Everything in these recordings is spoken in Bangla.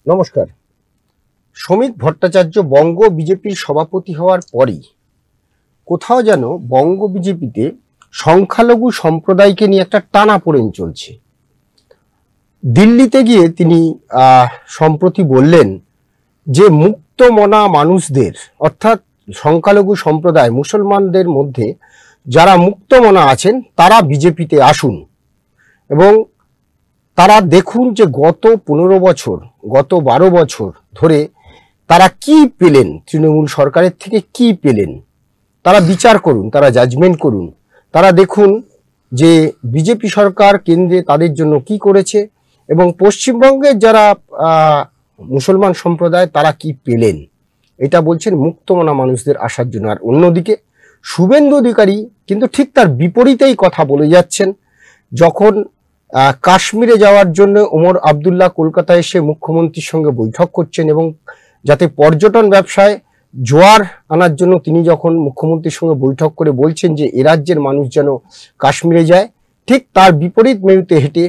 নমস্কার। শ্রমিক ভট্টাচার্য বঙ্গ বিজেপির সভাপতি হওয়ার পরই কোথাও যেন বঙ্গ বিজেপিতে সংখ্যালঘু সম্প্রদায়কে নিয়ে একটা টানাপোড়েন চলছে। দিল্লিতে গিয়ে তিনি সম্প্রতি বললেন যে মুক্তমনা মানুষদের, অর্থাৎ সংখ্যালঘু সম্প্রদায় মুসলমানদের মধ্যে যারা মুক্তমনা আছেন তারা বিজেপিতে আসুন এবং তারা দেখুন যে গত 15 বছর, গত 12 বছর ধরে তারা কি পেলেন, তৃণমূল সরকারের থেকে কি পেলেন, তারা বিচার করুন, তারা জাজমেন্ট করুন, তারা দেখুন যে বিজেপি সরকার কেন্দ্রে তাদের জন্য কি করেছে এবং পশ্চিমবঙ্গের যারা মুসলমান সম্প্রদায় তারা কি পেলেন, এটা বলছেন মুক্তমনা মানুষদের আসার জন্য। আর অন্যদিকে শুভেন্দু অধিকারী কিন্তু ঠিক তার বিপরীতেই কথা বলে যাচ্ছেন। যখন কাশ্মীরে যাওয়ার জন্য ওমর আবদুল্লাহ কলকাতায় এসে মুখ্যমন্ত্রীর সঙ্গে বৈঠক করছেন এবং যাতে পর্যটন ব্যবসায় জোয়ার আনার জন্য তিনি যখন মুখ্যমন্ত্রীর সঙ্গে বৈঠক করে বলছেন যে এ রাজ্যের মানুষ যেন কাশ্মীরে যায়, ঠিক তার বিপরীত মেরুতে হেঁটে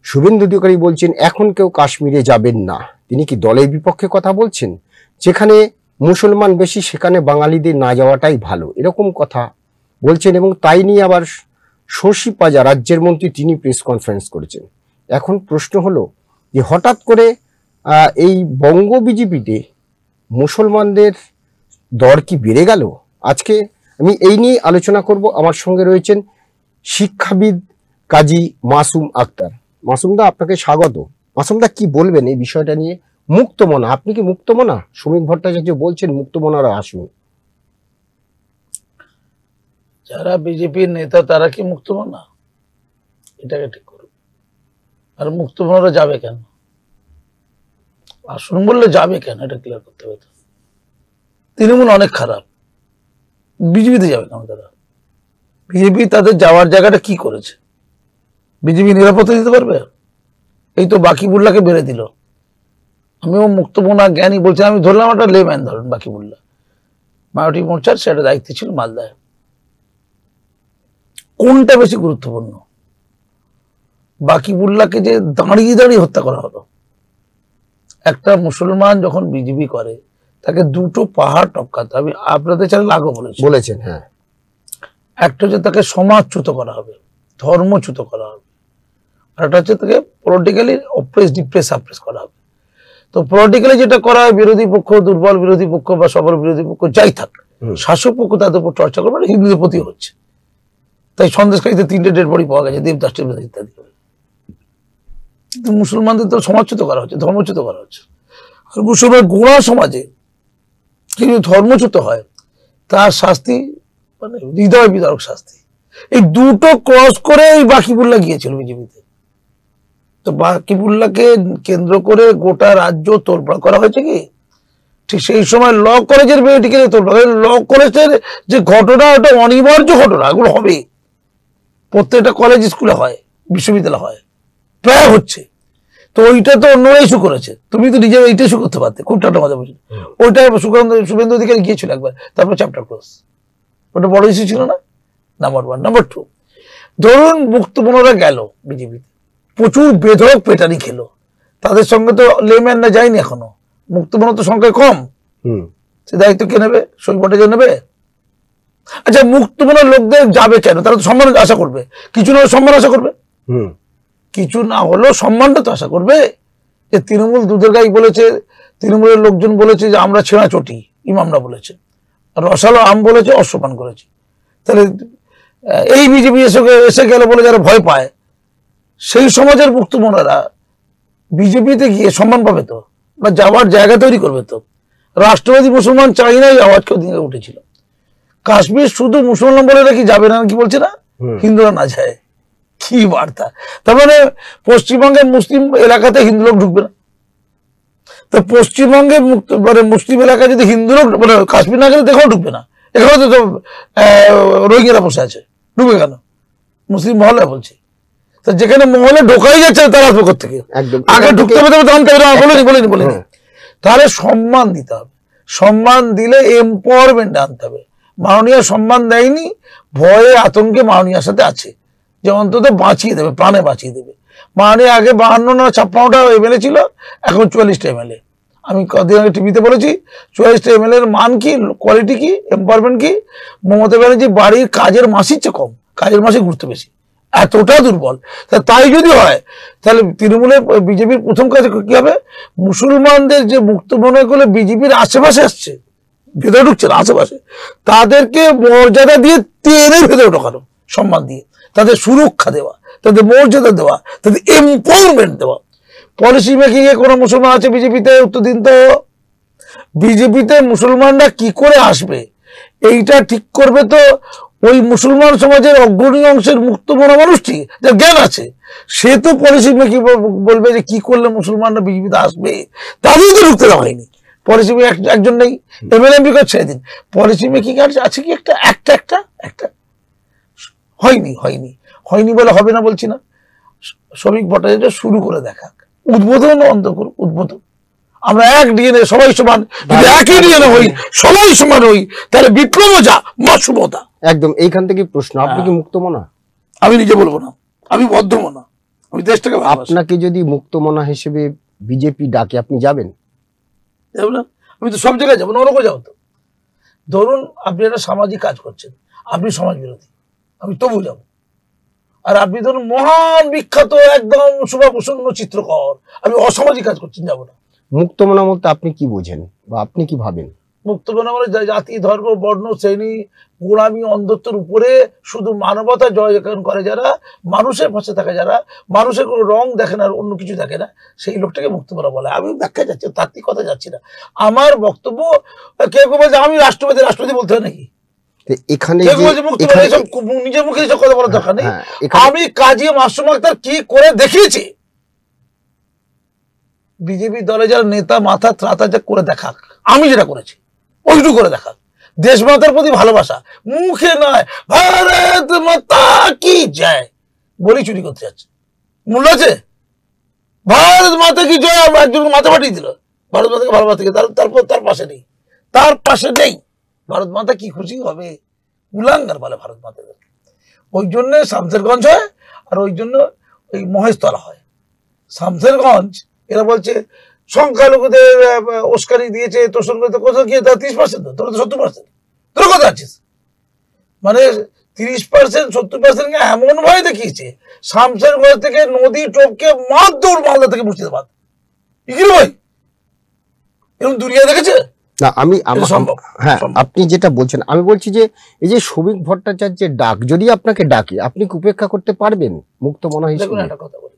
শুভেন্দু অধিকারী বলছেন এখন কেউ কাশ্মীরে যাবেন না। তিনি কি দলের বিপক্ষে কথা বলছেন? যেখানে মুসলমান বেশি সেখানে বাঙালিদের না যাওয়াটাই ভালো, এরকম কথা বলছেন। এবং তাই নিয়ে আবার শশী পাজা রাজ্যের মন্ত্রী তিনি প্রেস কনফারেন্স করেছেন। এখন প্রশ্ন হলো যে হঠাৎ করে এই বঙ্গ বিজেপিতে মুসলমানদের দর কি বেড়ে গেল? আজকে আমি এই নিয়ে আলোচনা করব। আমার সঙ্গে রয়েছেন শিক্ষাবিদ কাজী মাসুম আক্তার। মাসুমদা, আপনাকে স্বাগত। মাসুমদা, কি বলবেন এই বিষয়টা নিয়ে? মুক্তমনা, আপনি কি মুক্তমনা? শ্রমিক ভট্টাচার্য বলছেন মুক্তমনারা আসুন। যারা বিজেপির নেতা তারা কি মুক্তমনা? এটাকে ঠিক করুন। আর মুক্তমনারা যাবে কেন? আসুন বললে যাবে কেন, এটা ক্লিয়ার করতে হবে। তৃণমূল অনেক খারাপ, বিজেপিতে যাবে কেন তারা? বিজেপি তাদের যাওয়ার জায়গাটা কি করেছে? বিজেপি নিরাপত্তা দিতে পারবে? এই তো বাকিবুল্লাহকে বেড়ে দিল। আমিও মুক্তমনা জ্ঞানী বলছি, আমি ধরলাম একটা লেম্যান, ধরেন বাকিবুল্লাহ মায়াবতী মোর্চার সেটা দায়িত্ব ছিল মালদায়। কোনটা বেশি গুরুত্বপূর্ণ? বাকিবুল্লাহকে যে দাঁড়িয়ে দাঁড়িয়ে হত্যা করা হলো। একটা মুসলমান যখন বিজেপি করে তাকে দুটো পাহাড় টপকাতে হবে। আপনাদের চ্যানেল আগেও বলেছেন, হ্যাঁ। একটা হচ্ছে তাকে সমাজচ্যুত করা হবে, ধর্মচ্যুত করা হবে, আর একটা হচ্ছে তাকে পলিটিক্যালি অপ্রেস ডিপ্রেস সাপ্রেস করা হবে। তো পলিটিক্যালি যেটা করা হয়, বিরোধী পক্ষ, দুর্বল বিরোধী পক্ষ বা সবল বিরোধী পক্ষ যাই থাক, শাসক পক্ষ তাদের উপর চর্চা করবে, হিন্দুদের প্রতি হচ্ছে। তাই সন্দেশকারীতে 3টে ডেড বডি পাওয়া গেছে, দেবদাস ইত্যাদি। মুসলমানদের তো সমাজচ্যুত করা হচ্ছে, ধর্মচ্যুত করা হচ্ছে। আর মুসলমান গোড়া সমাজে কিন্তু ধর্মচ্যুত হয়, তার শাস্তি মানে হৃদয় বিদারক শাস্তি। এই দুটো ক্রস করে এই বাকিবুল্লাহ গিয়েছিল বিজেপিতে। তো বাকিবুল্লাহকে কেন্দ্র করে গোটা রাজ্য তোলপাড় করা হয়েছে। কি ঠিক সেই সময় ল কলেজের মেয়েটিকে তোলপাড়, ল কলেজের যে ঘটনা, ওটা অনিবার্য ঘটনা, এগুলো হবে। প্রত্যেকটা কলেজ স্কুলে হয়, বিশ্ববিদ্যালয় হয়, প্রায় হচ্ছে। তো ওইটা তো অন্যরা ইস্যু করেছে, তুমি তো নিজে এইটা ইস্যু করতে পারতে, খুব ঠান্ডা মজা বলছিল। ওইটা শুভেন্দু অধিকারী গিয়েছিল একবার, তারপর চ্যাপ্টার ক্লোজ। ওটা বড় ইস্যু ছিল না? নাম্বার 1। নাম্বার 2, ধরুন মুক্তমনারা গেল বিজেপিতে, প্রচুর বেধড়ক পেটানি খেলো, তাদের সঙ্গে তো লেম্যানরা যায়নি এখনো। মুক্তমনা তো সংখ্যায় কম, সে দায়িত্ব কে নেবে? শশী ভট্টাচার্য নেবে? আচ্ছা, মুক্তমনার লোকদের যাবে কেন? তারা তো সম্মান আশা করবে, কিছু না সম্মান আশা করবে, কিছু না হলেও সম্মানটা তো আশা করবে। যে তৃণমূল দুধের গাই বলেছে, তৃণমূলের লোকজন বলেছে যে আমরা ছেঁড়া চটি, ইমামরা বলেছে, আর রসালো আম বলেছে, অশ্বপান করেছে। তাহলে এই বিজেপি এসে গেল বলে যারা ভয় পায়, সেই সমাজের মুক্তমনারা বিজেপিতে গিয়ে সম্মান পাবে তো, বা যাওয়ার জায়গা তৈরি করবে তো। রাষ্ট্রবাদী মুসলমান চাই না, এই আওয়াজ কেউ দিনে উঠেছিল। কাশ্মীর শুধু মুসলমান বলে নাকি যাবে না, কি বলছে না, হিন্দুরা না যায়। কি বার্তা! তার মানে পশ্চিমবঙ্গের মুসলিম এলাকাতে হিন্দু লোক ঢুকবে না। তো পশ্চিমবঙ্গের মানে মুসলিম এলাকায় যদি হিন্দু লোক মানে কাশ্মীর না গেলে দেখাও ঢুকবে না। এখানে তো রোহিঙ্গারা বসে আছে, ঢুকবে কেন? মুসলিম মহলে বলছি। তো যেখানে মহলে ঢোকাই যাচ্ছে তারা আসবে কোথেকে? আগে ঢুকতে হবে, জানতে হবে, বলিনি। তাহলে সম্মান দিতে হবে, সম্মান দিলে এম্পাওয়ারমেন্ট আনতে হবে। মাননীয় সম্মান দেয়নি, ভয়ে আতঙ্কে মাননীয়ার সাথে আছে, যে অন্তত বাঁচিয়ে দেবে, প্রাণে বাঁচিয়ে দেবে। মানে আগে 52 না 56টা এমএলএ ছিল, এখন 44টা এমএলএ। আমি কদিন আগে টিভিতে বলেছি 44টা এমএলএ এর মান কি, কোয়ালিটি কি, এম্পাওয়ারমেন্ট কি। মমতা ব্যানার্জি বাড়ির কাজের মাসির চেয়ে কম, কাজের মাসে ঘুরতে বেশি, এতটা দুর্বল। তাই যদি হয় তাহলে তৃণমূলের বিজেপির প্রথম কাজ কি হবে? মুসলমানদের যে মুক্ত মনাগুলো বিজেপির আশেপাশে আসছে, ভেতরে ঢুকছে না, আশেপাশে, তাদেরকে মর্যাদা দিয়ে টেনে ভেতরে ঢোকানো, সম্মান দিয়ে, তাদের সুরক্ষা দেওয়া, তাদের মর্যাদা দেওয়া, তাদের এম্পাওয়ারমেন্ট দেওয়া। পলিসি মেকিং এ কোনো মুসলমান আছে বিজেপিতে? উত্তর দিন তো। বিজেপিতে মুসলমানরা কি করে আসবে এইটা ঠিক করবে তো ওই মুসলমান সমাজের অগ্রণী অংশের মুক্ত মনা মানুষটি, যার জ্ঞান আছে, সে তো পলিসি মেকিং বলবে যে কি করলে মুসলমানরা বিজেপিতে আসবে। তাদের তো ঢুকতে দেওয়া হয়নি। পলিসি একজন নেই, এমএলএমপি করে ছেড়ে দিন, পলিসি মেকিং আছে কি একটা একটা একটা হয়নি বলে হবে না বলছি না। শ্রমিক ভট্টাচার্য শুরু করে দেখা, উদ্বোধন অন্ত করুক, উদ্বোধন। আমরা এক ডিএনএ, সবাই সমান, যদি একই ডিএনএ হই, সবাই সমান হই, তাহলে বিপ্লব যা মাসুমতা। একদম এইখান থেকে প্রশ্ন, আপনি কি মুক্তমনা? আমি নিজে বলবো না, আমি বদ্ধমনা, আমি দেশটাকে ভালোবাসি। আপনাকে যদি মুক্তমনা হিসেবে বিজেপি ডাকে, আপনি যাবেন? আমি তো সব জায়গায় যাবো, নরকও যাবো তো। ধরুন আপনি একটা সামাজিক কাজ করছেন, আপনি সমাজ বিরোধী, আমি তবু যাবো। আর আপনি ধরুন মহান বিখ্যাত একদম শোভাপ্রসন্ন চিত্রকর, আমি অসামাজিক কাজ করছেন, যাবো না। মুক্তমনা বলতে আপনি কি বোঝেন বা আপনি কি ভাবেন? মুক্তমনা মানে জাতি, ধর্ম, বর্ণ, শ্রেণী, গোড়ামি, অন্ধত্বের উপরে শুধু মানবতা জয়গান করে যারা, মানুষের পাশে থাকে যারা, মানুষের কোনো রং দেখে না, অন্য কিছু দেখে না, সেই লোকটাকে মুক্তমনা বলে। আমি ব্যাখ্যা যাচ্ছি, তাত্ত্বিক কথা যাচ্ছি না। আমার বক্তব্য, কেউ কেউ বলছে আমি রাষ্ট্রপতি বলতে হয় নাকি? এখানে নিজের মুখে এসব কথা বলার দরকার নেই। আমি কাজী মাসুম আক্তার কি করে দেখিয়েছি, বিজেপি দলে যারা নেতা মাথা ত্রাতা যা করে দেখাক, আমি যেটা করেছি ওইটুকু করে দেখাক। দেশ মাতার প্রতি ভালোবাসা, মুখে নয়, ভারত মাতা কি জয় বলি চুরি করতে যাচ্ছে, মূল্য আছে? ভারত মাতা কি জয় একজন মাথা পাঠিয়ে দিল, ভারত মাতাকে ভালোবাসা থেকে, তারপর তার পাশে নেই। ভারত মাতা কি খুশি হবে? উলাঙ্গার বলে ভারত মাতাদের। ওই জন্য শামসেরগঞ্জ হয়, আর ওই জন্য ওই মহেশতলা হয়। শামসেরগঞ্জ এরা বলছে সংখ্যালঘুদের উস্কানি দিয়েছে, তোষণ করতে, কোথাও গিয়ে 30%, তোরা তো 70%, তোরা কোথায় আছিস? মানে 30%, 70% এমন ভয় দেখিয়েছে, শামসেরগঞ্জ থেকে নদী টপকে মারদৌড় মালদা থেকে মুর্শিদাবাদ। কি ভাই, এরকম দুনিয়া দেখেছে না? হ্যাঁ, আপনি যেটা বলছেন, আমি বলছি যে এই যে শ্রমিক ভট্টাচার্যের ডাক যদি আপনাকে ডাকে, আপনি কি উপেক্ষা করতে পারবেন মুক্তমনা হিসেবে? একটা কথা বলি,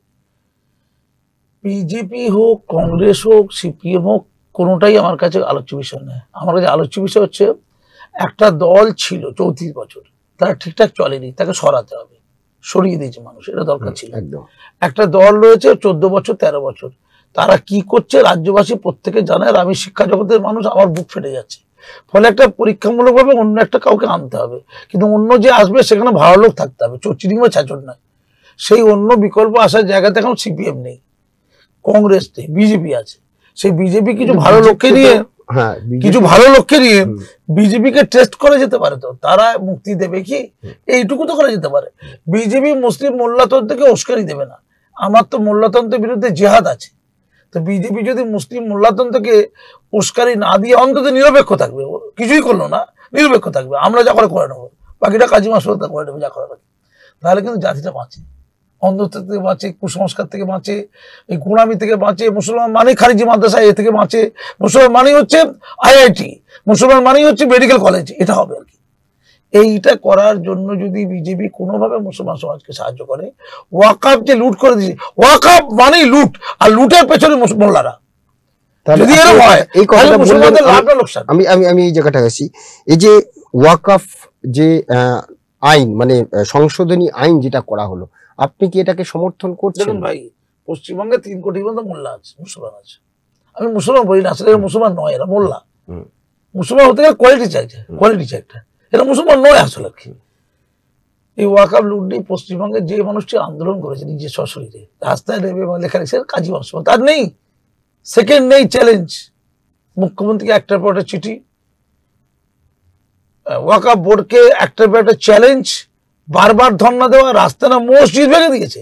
বিজেপি হোক, কংগ্রেস হোক, সিপিএম হোক, কোনোটাই আমার কাছে আলোচ্য বিষয় নয়। আমার কাছে আলোচ্য বিষয় হচ্ছে একটা দল ছিল 34 বছর, তারা ঠিকঠাক চলেনি, তাকে সরাতে হবে, সরিয়ে দিয়েছে মানুষ, এটা দরকার ছিল। একটা দল রয়েছে 14 বছর 13 বছর, তারা কি করছে রাজ্যবাসী প্রত্যেকে জানে, আর আমি শিক্ষা জগতের মানুষ, আমার বুক ফেটে যাচ্ছে। ফলে একটা পরীক্ষামূলকভাবে অন্য একটা কাউকে আনতে হবে, কিন্তু অন্য যে আসবে সেখানে ভালো লোক থাকতে হবে, চোরচিডিং বা ছাচর নয়। সেই অন্য বিকল্প আসার জায়গাতে এখন সিপিএম নেই, কংগ্রেস নেই, বিজেপি আছে। সেই বিজেপি কিছু ভালো লোককে নিয়ে বিজেপিকে টেস্ট করে যেতে পারে, তো তারা মুক্তি দেবে কি, এইটুকু তো করে যেতে পারে। বিজেপি মুসলিম মোল্লাতন্ত্রকে উস্কানি দেবে না, আমার তো মোল্লাতন্ত্রের বিরুদ্ধে জেহাদ আছে। তো বিজেপি যদি মুসলিম মোল্লাতন্ত্রকে উস্কানি না দিয়ে অন্তত নিরপেক্ষ থাকবে, কিছুই করলো না, নিরপেক্ষ থাকবে, আমরা যা করে নেবো, বাকিটা কাজী মাসুদ করে নেবে যা করে, তাহলে কিন্তু জাতিটা বাঁচে, অন্ধত্ব থেকে বাঁচে, কুসংস্কার থেকে বাঁচে, এই গোড়ামি থেকে বাঁচে। মুসলমান মানে খারিজি মাদ্রাসা এ থেকে বাঁচে, মুসলমান মানেই হচ্ছে আইআইটি, মুসলমান মানেই হচ্ছে মেডিকেল কলেজ, এটা হবে আর কি। এইটা করার জন্য যদি বিজেপি কোনোভাবে মুসলমান সমাজকে সাহায্য করে, ওয়াকাফ যে লুট করে দিয়েছে, ওয়াকাফ মানেই লুট, আর লুটের পেছনে মোল্লারা, যদি এরকম হয় মুসলমানদের লাভ না লোকসান। আমি এই জায়গাটা গেছি, এই যে ওয়াকাফ যে আইন, মানে সংশোধনী আইন যেটা করা হলো, আপনি কি এটাকে সমর্থন করছেন? দেখুন ভাই, পশ্চিমবঙ্গে 3 কোটি মতো মোল্লা আছে, মুসলমান আছে। আমি মুসলমান বলি না, আসলে মুসলমান নয়, এরা মোল্লা। মুসলমান হতে গেলে কোয়ালিটি চাইছে, কোয়ালিটি চাইছে, এরা মুসলমান নয় আসলে। এই ওয়াকাফ লুট নিয়ে পশ্চিমবঙ্গে যে মানুষটি আন্দোলন করেছে নিজের সশরীরে, রাস্তায় নেমে লেখা লিখছে কাজী মাসুম, তার নেই, সেকেন্ড নেই, চ্যালেঞ্জ। মুখ্যমন্ত্রীকে একটার পর একটা চিঠি, ওয়াকাফ বোর্ডকে একটার পর একটা চ্যালেঞ্জ, বারবার ধর্ণা দেওয়া, রাস্তা না মসজিদ ভেঙে দিয়েছে।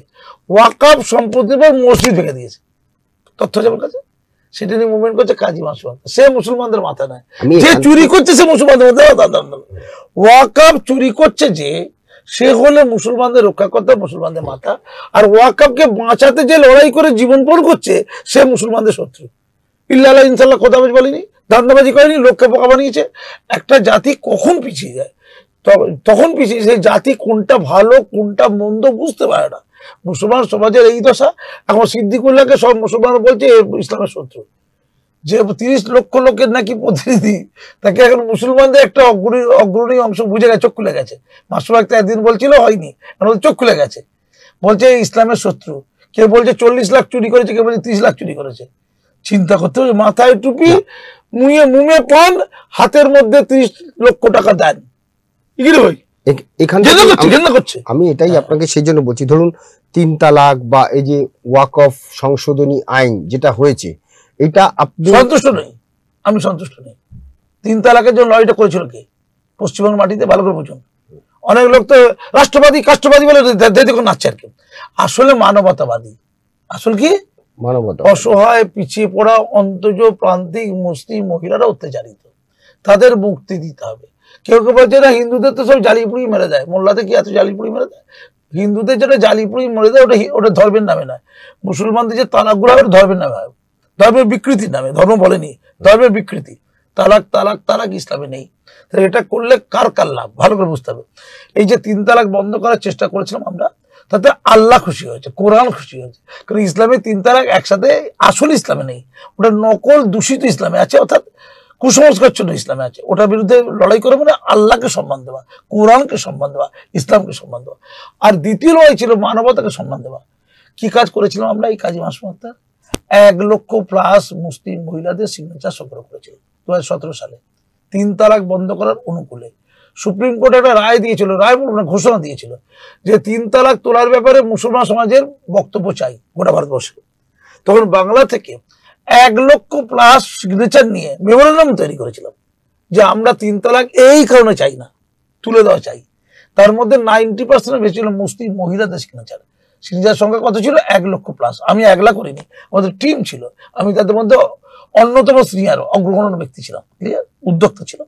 ওয়াকাফ সম্পত্তির পর মসজিদ ভেঙে দিয়েছে, তথ্য আছে আমার কাছে, সেটা নিয়ে মুভমেন্ট করছে কাজী মাসুম আক্তার। সে মুসলমানদের মাথা নেয়, যে চুরি করছে সে মুসলমানদের ওয়াকাফ চুরি করছে, যে সে হলে মুসলমানদের রক্ষা করতে মুসলমানদের মাথা, আর ওয়াকাফকে বাঁচাতে যে লড়াই করে জীবনপণ করছে সে মুসলমানদের শত্রু। ইল্লাল্লাহ ইনশাল্লাহ কথা বলেনি, ধান্দাবাজি করেনি, লোককে বোকা বানিয়েছে। একটা জাতি কখন পিছিয়ে যায়, তখন পিছিয়ে, সেই জাতি কোনটা ভালো কোনটা মন্দ বুঝতে পারে না। মুসলমান সমাজের এই দশা। এখন সিদ্দিকুল্লাহকে সব মুসলমান বলছে ইসলামের শত্রু, যে 30 লক্ষ লোকের নাকি প্রতিনিধি, তাকে এখন মুসলমানদের একটা অগ্রণী অংশ বুঝে গেছে, চোখ খুলে গেছে। মাসুম আক্তার একদিন বলছিল হয়নি, এখন চোখ খুলে গেছে, বলছে ইসলামের শত্রু। কেউ বলছে 40 লাখ চুরি করেছে, কেউ বলছে 30 লাখ চুরি করেছে। চিন্তা করতে হবে, মাথায় টুপি, মুমে পান, হাতের মধ্যে 30 লক্ষ টাকা দেন, আমি এটাই আপনাকে সেই জন্য বলছি, ধরুন 3 তালাক বা এই যে ওয়াকফ সংশোধনী আইন যেটা হয়েছে, এটা আপনি সন্তুষ্ট নই? আমি সন্তুষ্ট নই। 3 তালাকের জন্য লড়াইটা করেছিল কে? পশ্চিমবঙ্গের মাটিতে, ভালো করে বুঝুন। অনেক লোক তো রাষ্ট্রবাদী কাষ্ট্রবাদী বলে দেখুন নাচছে আর কি, আসলে মানবতাবাদী। আসল কি? মানবতা। অসহায়, পিছিয়ে পড়া, অন্তজ প্রান্তিক মুসলিম মহিলারা অত্যাচারিত, তাদের মুক্তি দিতে হবে। কেউ কেউ বলছে না হিন্দুদের তো সব জালিপুরি মেরে দেয়, মোল্লাতে কি এত জালিপুরি মেরে দেয়? হিন্দুদের যেটা জালিপুরি মেরে দেয় ওটা ধর্মের নামে নয়। মুসলমানদের যে তালাকগুলো হবে ধর্মের নামে হয়, ধর্মের বিকৃতির নামে। ধর্ম বলেনি, ধর্মের বিকৃতি। তালাক তালাক তালাক ইসলামে নেই। তাহলে এটা করলে কার কার লাভ ভালো করে বুঝতে হবে। এই যে 3 তালাক বন্ধ করার চেষ্টা করেছিলাম আমরা, তাতে আল্লাহ খুশি হয়েছে, কোরআন খুশি হয়েছে। কারণ ইসলামে 3 তালাক একসাথে আসল ইসলামে নেই, ওটা নকল দূষিত ইসলামে আছে, অর্থাৎ কুসংস্কার জন্য ইসলামে আছে। ওটার বিরুদ্ধে লড়াই করে মানে আল্লাহকে সম্মান দেওয়া, কোরআনকে সম্মান দেওয়া, ইসলামকে সম্মান দেওয়া। আর দ্বিতীয় লড়াই ছিল মানবতাকে সম্মান দেওয়া। কি কাজ করেছিলাম আমরা? এই কাজী মাসুম আক্তার 1 লক্ষ প্লাস মুসলিম মহিলাদের সিগনেচার সংগ্রহ করেছিল 2017 সালে 3 তালাক বন্ধ করার অনুকূলে। সুপ্রিম কোর্ট একটা রায় দিয়েছিল, রায় বলবো না, ঘোষণা দিয়েছিল যে 3 তালাক তোলার ব্যাপারে মুসলমান সমাজের বক্তব্য চাই গোটা ভারতবর্ষে। তখন বাংলা থেকে 1 লক্ষ প্লাস সিগনেচার নিয়ে মেমোরেন্ডাম তৈরি করেছিলাম যে আমরা 3 তালাক এই কারণে চাই না, তুলে দেওয়া চাই। তার মধ্যে 90% বেশি ছিল মুসলিম মহিলাদের সিগনেচার। সিগনেচার সংখ্যা কত ছিল? 1 লক্ষ প্লাস। আমি একলা করিনি, আমাদের টিম ছিল, আমি তাদের মধ্যে অন্যতম সিনিয়র অগ্রগণ্য ব্যক্তি ছিলাম, উদ্যোক্তা ছিলাম।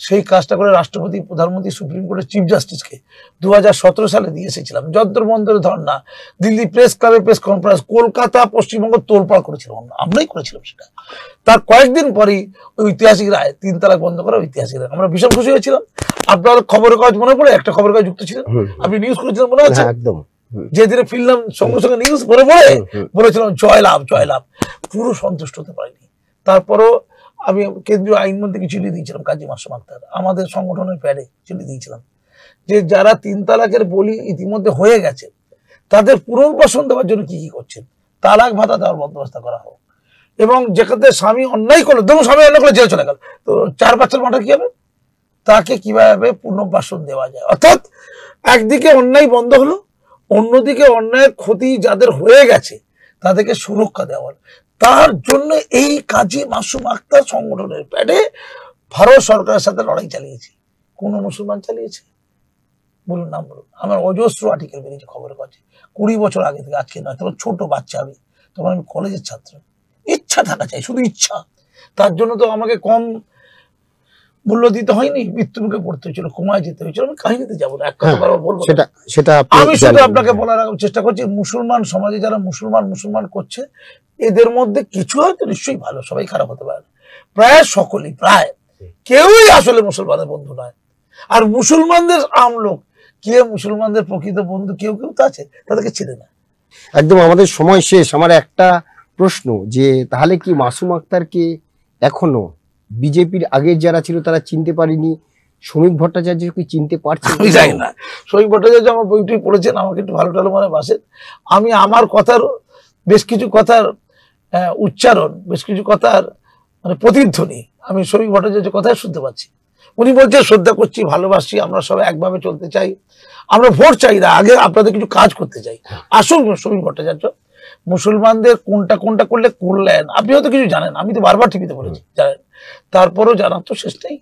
সেই কাজটা করে রাষ্ট্রপতি, প্রধানমন্ত্রী, সুপ্রিম কোর্টের চিফ জাস্টিসকে 2017 সালে দিয়ে এসেছিলাম। যন্ত্র মন্ত্রের ধর্ণা, দিল্লি প্রেস ক্লাবে প্রেস কনফারেন্স, কলকাতা, পশ্চিমবঙ্গ তোলপাড় করেছিলাম, আমরাই করেছিলাম সেটা। তার কয়েকদিন পরেই ওই ঐতিহাসিক রায়, 3 তালাক বন্ধ করা ঐতিহাসিক রায়, আমরা ভীষণ খুশি হয়েছিলাম। আপনার খবরের কাগজ মনে পড়ে? একটা খবরের কাগজ যুক্ত ছিলেন, আপনি নিউজ করেছিলেন মনে আছে? একদম। যেদিনে ফিরলাম সঙ্গে সঙ্গে নিউজ পড়ে বলেছিলাম জয় লাভ জয় লাভ। পুরো সন্তুষ্ট হতে পারিনি। তারপরও আমি কেন্দ্রীয় আইনমন্ত্রীকে চিঠি দিয়েছিলাম, কাজী মাসুম আক্তার, আমাদের সংগঠনের প্যাডে চিঠি দিয়েছিলাম যে যারা 3 তালাকের বলি ইতিমধ্যে হয়ে গেছে তাদের পুনর্বাসন দেওয়ার জন্য কি কি করছেন, তালাক ভাতা দেওয়ার বন্দোবস্ত করা হোক। এবং যেখানে স্বামী অন্যায় করলো, দেখুন স্বামী অন্যায় করলে জেলে চলে গেল, তো 4 বাচ্চার মাঠে কি হবে, তাকে কিভাবে পুনর্বাসন দেওয়া যায়। অর্থাৎ একদিকে অন্যায় বন্ধ হলো, অন্যদিকে অন্যায়ের ক্ষতি যাদের হয়ে গেছে তাদেরকে সুরক্ষা দেওয়া। তার জন্য এই কাজী মাসুম আক্তার সংগঠনের প্যাডে ভারত সরকারের সাথে লড়াই চালিয়েছি। কোন মুসলমান চালিয়েছে বলুন, নাম বলুন। আমার অজস্র আর্টিকেল বেরিয়েছে খবরের কাছে, 20 বছর আগে থেকে, আজকে নয়। তখন ছোট বাচ্চা আমি, তখন আমি কলেজের ছাত্র। ইচ্ছা থাকা চাই, শুধু ইচ্ছা। তার জন্য তো আমাকে কম মূল্য দিতে হয়নি, মৃত্যু মুখে পড়তে হয়েছিল, কমায় যেতে হয়েছিল। আমি কাহিনীতে যাবো না, এক কথা বারবার বলবো সেটা। আমি শুধু আপনাকে বলার চেষ্টা করছি, মুসলমান সমাজে যারা মুসলমান করছে এদের মধ্যে কিছু হয়তো নিশ্চয়ই ভালো, সবাই খারাপ হতে পারে, প্রায় সকলেই, প্রায় কেউই আসলে মুসলমানের বন্ধু নয়। আর মুসলমানদের আমলোক কে মুসলমানদের প্রকৃত বন্ধু, কেউ কেউ তো আছে, তাদেরকে ছেড়ে না। একদম আমাদের সময় শেষ। আমার একটা প্রশ্ন, যে তাহলে কি মাসুম আক্তারকে এখনো বিজেপির আগের যারা ছিল তারা চিনতে পারেনি, শ্রমিক ভট্টাচার্য কি চিনতে পারছে? আমি জানি না। শ্রমিক ভট্টাচার্য আমার বইটি পড়েছেন, আমাকে একটু ভালো টালো মনে বাসেন। আমি আমার কথার বেশ কিছু কথার উচ্চারণ, বেশ কিছু কথার মানে প্রতিধ্বনি আমি শ্রমিক ভট্টাচার্যের কথাই শুনতে পাচ্ছি। উনি বলছেন শ্রদ্ধা করছি, ভালোবাসি, আমরা সবাই একভাবে চলতে চাই, আমরা ভোট চাই না, আগে আপনাদের কিছু কাজ করতে চাই। আসল শ্রমিক ভট্টাচার্য মুসলমানদের কোনটা কোনটা করলে করলেন, আপনি হয়তো কিছু জানেন, আমি তো বারবার টিভিতে বলেছি, জানেন, তারপরেও জানার তো শেষ নেই।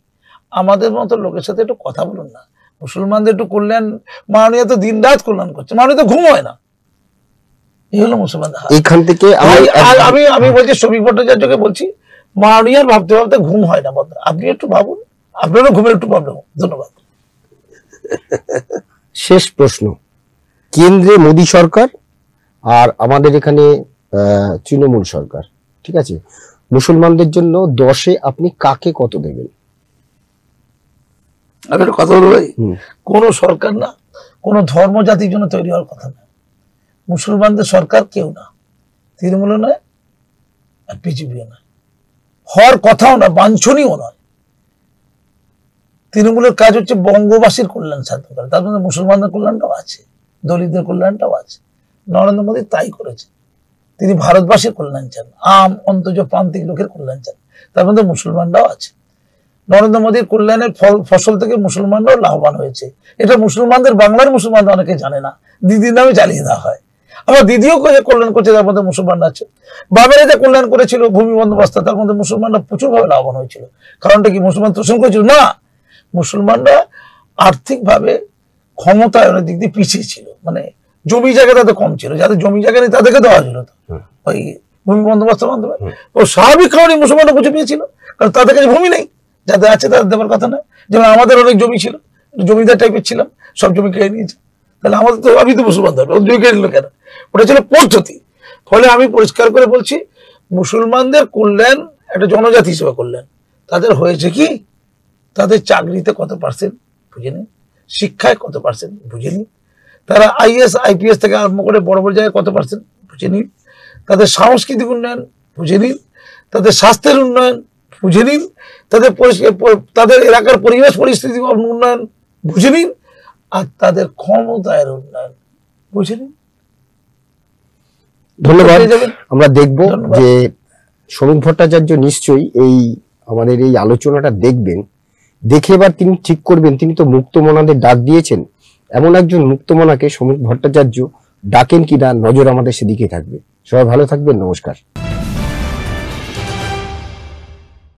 আমাদের মতো লোকের সাথে একটু কথা বলুন না, মুসলমানদের একটু কল্যাণ, মাননীয় তো দিন রাত কল্যাণ করছে, মাননীয় তো ঘুম হয় না, এই হলো মুসলমানদের হাল। এইখান থেকে আমি বলছি শ্রমিক ভট্টাচার্যকে বলছি, মাননীয়ার ভাবতে ভাবতে ঘুম হয় না বন্ধু, আপনি একটু ভাবুন, আপনারও ঘুমের একটু প্রবলেম। ধন্যবাদ। শেষ প্রশ্ন, কেন্দ্রে মোদী সরকার আর আমাদের এখানে তৃণমূল সরকার, ঠিক আছে, মুসলমানদের জন্য 10-এ আপনি কাকে কত দেবেন? আমি একটা কথা বলবো ভাই, কোন সরকার না কোন ধর্ম জাতির জন্য তৈরি হওয়ার কথা না। মুসলমানদের সরকার কেউ না, তৃণমূলও নয় আর বিজেপিও নয়, হওয়ার কথাও না, বাঞ্ছনীয় নয়। তৃণমূলের কাজ হচ্ছে বঙ্গবাসীর কল্যাণ সাধন করা, তার মধ্যে মুসলমানদের কল্যাণটাও আছে, দলিতদের কল্যাণটাও আছে। নরেন্দ্র মোদী তাই করেছে, তিনি ভারতবাসীর কল্যাণ চান, অন্তজ প্রান্তিক লোকের কল্যাণ চান, তার মধ্যে মুসলমানরাও আছে। নরেন্দ্র মোদীর কল্যাণের ফসল থেকে মুসলমানরাও লাভবান হয়েছে, এটা মুসলমানদের, বাংলার মুসলমানরা অনেকে জানে না, দিদির নামে চালিয়ে দেওয়া হয়। আবার দিদিও কল্যাণ করছে, তার মধ্যে মুসলমানরা আছে। বাবেরা যে কল্যাণ করেছিল ভূমি বন্দোবস্ত, তার মধ্যে মুসলমানরা প্রচুরভাবে লাভবান হয়েছিল। কারণটা কি মুসলমান তোষণ করেছিল? না, মুসলমানরা আর্থিকভাবে ক্ষমতায়নের দিক দিয়ে পিছিয়ে ছিল, মানে জমি জায়গা তাদের কম ছিল, যাদের জমি জায়গা নেই তাদেরকে দেওয়া ছিল ওই ভূমি বন্দোবস্তের মাধ্যমে। ও স্বাভাবিক কারণে মুসলমানরা বুঝে পেয়েছিল, কারণ তাদের কাছে ভূমি নেই, যাদের আছে তাদের দেওয়ার কথা না। যেমন আমাদের অনেক জমি ছিল, জমিদার টাইপের ছিলাম, সব জমি কেড়ে নিয়েছে, তাহলে আমাদের তো, আমি তো মুসলমান ধর্ম, জমি কেড়ে নিল কেন? ওটা ছিল পদ্ধতি। ফলে আমি পরিষ্কার করে বলছি, মুসলমানদের কল্যাণ একটা জনজাতি হিসেবে কল্যাণ। তাদের হয়েছে কি, তাদের চাকরিতে কত পার্সেন্ট বুঝে নিন, শিক্ষায় কত পার্সেন্ট বুঝে নিন, তারা IAS IPS থেকে আরম্ভ করে বড় বড় জায়গায় কত পার্সেন্ট বুঝে নিন, তাদের সাংস্কৃতিক উন্নয়ন বুঝে নিন, তাদের স্বাস্থ্যের উন্নয়ন বুঝে নিন, তাদের এলাকার পরিবেশ পরিস্থিতি উন্নয়ন বুঝে নিন, আর তাদের ক্ষমতায়ের উন্নয়ন বুঝে নিন। ধন্যবাদ। আমরা দেখব যে শ্রমিক ভট্টাচার্য নিশ্চয়ই আমাদের এই আলোচনাটা দেখবেন, দেখে এবার তিনি ঠিক করবেন। তিনি তো মুক্তমনাদের ডাক দিয়েছেন, এমন একজন মুক্তমনাকে শ্রমিক ভট্টাচার্য ডাকেন কিনা, নজর আমাদের সেদিকে থাকবে। সবাই ভালো থাকবেন, নমস্কার।